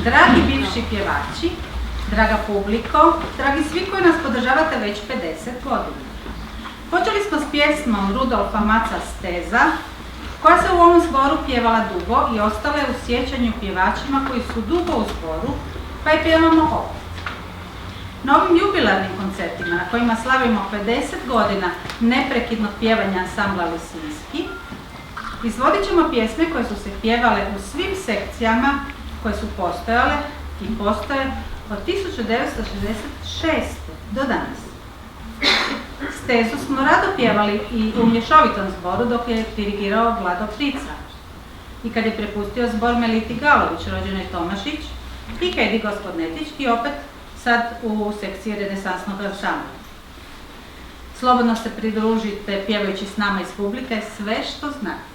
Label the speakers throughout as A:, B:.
A: Dragi bivši pjevači, draga publiko, dragi svi koji nas podržavate već 50 godina. Počeli smo s pjesmom Rudolfa Maca Steza, koja se u ovom zboru pjevala dugo i ostala je u sjećanju pjevačima koji su dugo u zboru, pa je pjevamo opet. Na ovim jubilarnim koncertima na kojima slavimo 50 godina neprekidnog pjevanja ansambla Lisinski, izvodit ćemo pjesme koje su se pjevale u svim sekcijama koje su postojale i postoje od 1966. do danas. Stezu smo rado pjevali i u mješovitom zboru dok je dirigirao Vlado Prica i kad je prepustio zbor Meliti Galović, rođenoj Tomašić, i Hedi Gospodnetić i opet sad u sekciji renesansnog ansambla. Slobodno se pridružite pjevajući s nama iz publike sve što znate.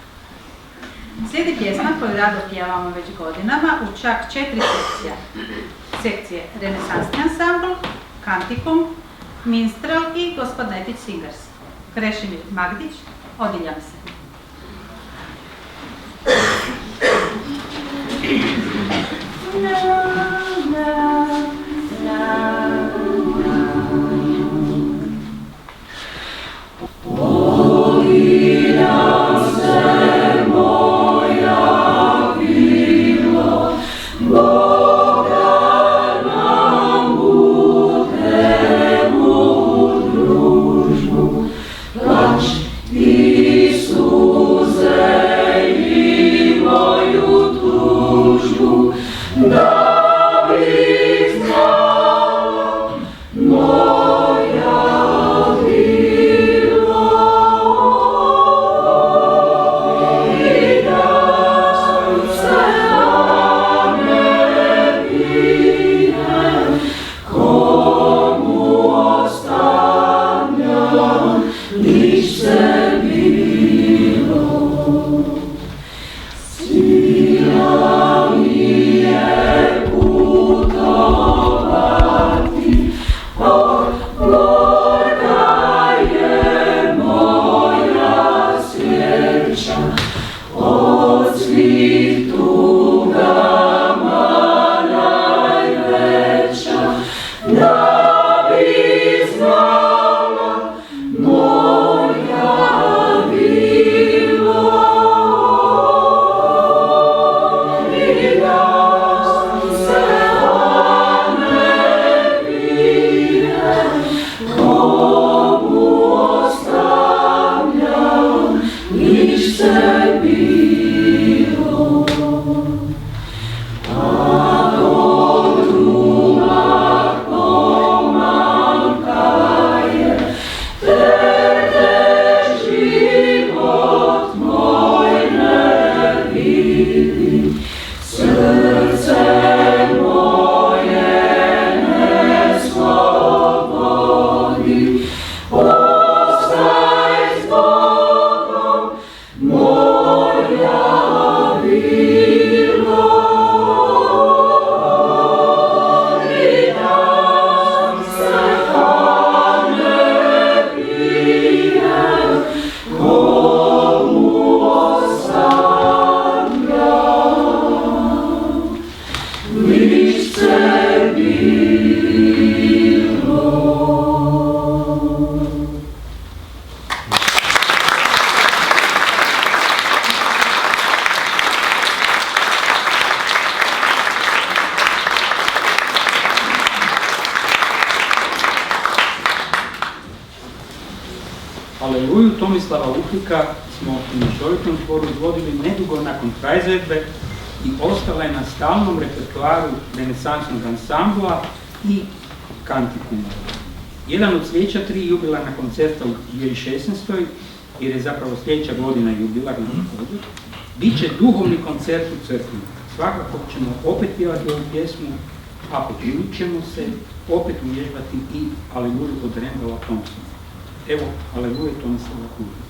A: Slijedi pjesma koju rado pjevamo već godinama u čak 4 sekcija. Sekcije Renesansni ansambl, Kantikum, Minstrel i Gospodnetić Singers. Krešimir Magdić, Odiljam se.
B: Aleluju Tomislava Uhlika smo u mješovitom zboru izvodili nedugo nakon Krajzerbe i ostala je na stalnom repertoaru renesansnog ansambla i Kantikuma. Jedan od sljedeća 3 jubilarna koncerta u 2016. jer je zapravo sljedeća godina jubilarna također, bit će duhovni koncert u crkvi. Svakako ćemo opet pjevati ovu pjesmu, a potrudit ćemo se opet uvježbati i Aleluju od Randalla Thompsona. Evo, Aleluja Tomislava Uhlika.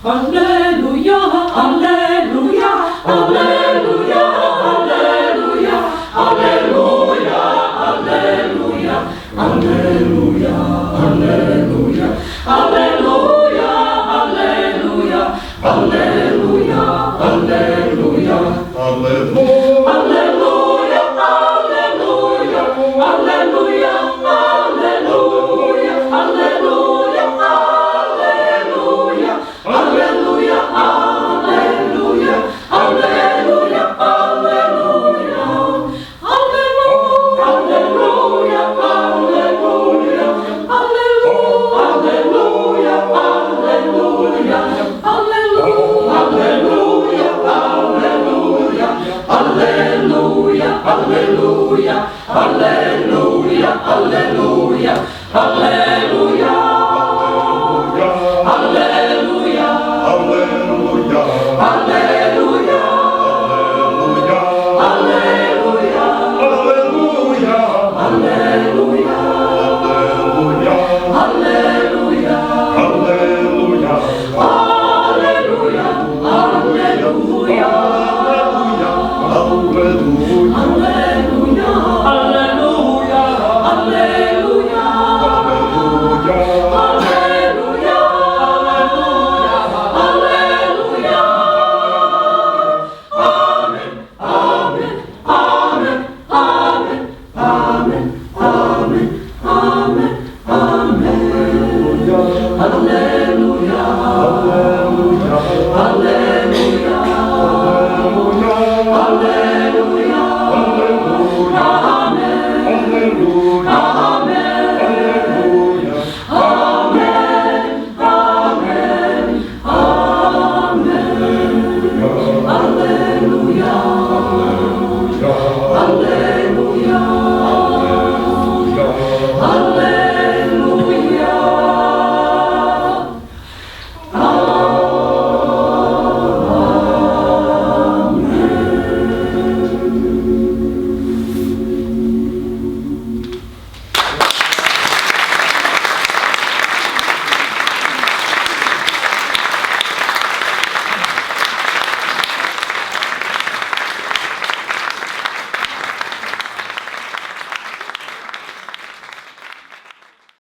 C: Alleluia, alleluia, alleluia, alleluia, alleluia, alleluia. Alleluia, Alleluia, Alleluia, Alleluia, Alleluia, Alleluia, Alleluia, Alleluia, Alleluia, Alleluia, Alleluia, Alleluia, Alleluia, Alleluia, Alleluia, Alleluia.